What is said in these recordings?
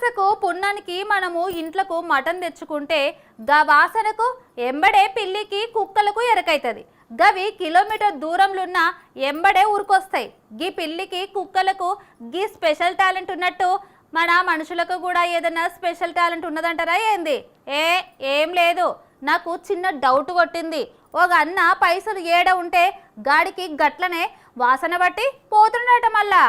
అమావాస్యకు పున్నానికి మనము ఇంట్లకు మటన్ తెచ్చుకుంటే గా వాసనకు ఎంబడే పిల్లికి కుక్కలకు ఎరకైతది. గవి కిలోమీటర్ దూరంలో ఉన్న ఎంబడే ఊరుకొస్తాయి. గీ పిల్లికి కుక్కలకు గీ స్పెషల్ టాలెంట్ ఉన్నట్టు మన మనుషులకు కూడా ఏదైనా స్పెషల్ టాలెంట్ ఉన్నదంటారా ఏంది? ఏం లేదు, నాకు చిన్న డౌట్ కొట్టింది. ఒక అన్న పైసలు ఏడ ఉంటే గాడికి గట్లనే వాసన బట్టి పోతుండట. మళ్ళా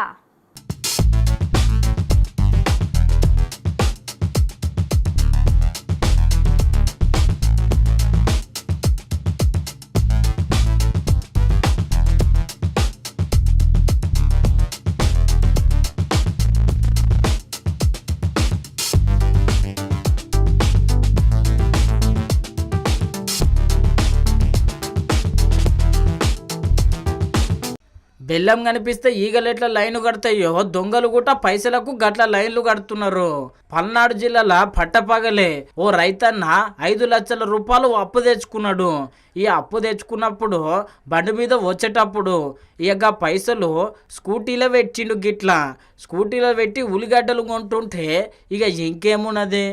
బెల్లం కనిపిస్తే ఈగలు ఎట్లా లైన్ కడతాయో దొంగలు కూడా పైసలకు గట్ల లైన్లు కడుతున్నారు. పల్నాడు జిల్లాల పట్టపగలే ఓ రైతన్న 5 లక్షల రూపాయలు అప్పు తెచ్చుకున్నాడు. ఈ అప్పు తెచ్చుకున్నప్పుడు బండి మీద వచ్చేటప్పుడు ఇక పైసలు స్కూటీలో పెట్టిండు. గిట్లా స్కూటీలో పెట్టి ఉల్లిగడ్డలు కొంటుంటే ఇక ఇంకేమున్నది,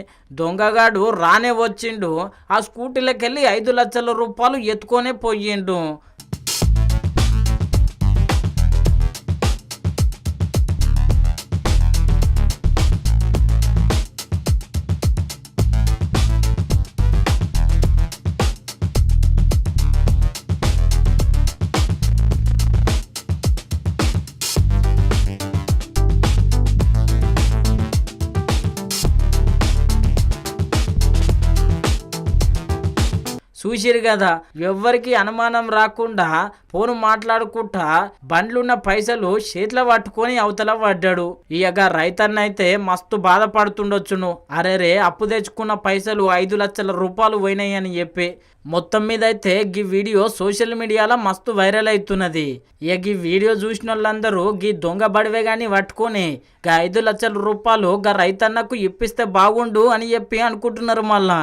దొంగగాడు రానే వచ్చిండు. ఆ స్కూటీలోకి వెళ్ళి 5 లక్షల రూపాయలు ఎత్తుకొనే పోయిండు. చూసిరు కదా, ఎవ్వరికి అనుమానం రాకుండా ఫోన్ మాట్లాడుకుంటా బండ్లున్న పైసలు చేతిలో పట్టుకొని అవతల పడ్డాడు. ఇక రైతన్న అయితే మస్తు బాధపడుతుండొచ్చును. అరే అప్పు తెచ్చుకున్న పైసలు 5 లక్షల రూపాయలు పోయినాయి అని చెప్పి. మొత్తం మీద అయితే ఈ వీడియో సోషల్ మీడియాలో మస్తు వైరల్ అవుతున్నది. ఇక ఈ వీడియో చూసిన వాళ్ళందరూ ఈ దొంగ బడివే గాని పట్టుకొని 5 లక్షల రూపాయలు రైతన్నకు ఇప్పిస్తే బాగుండు అని చెప్పి అనుకుంటున్నారు మళ్ళా.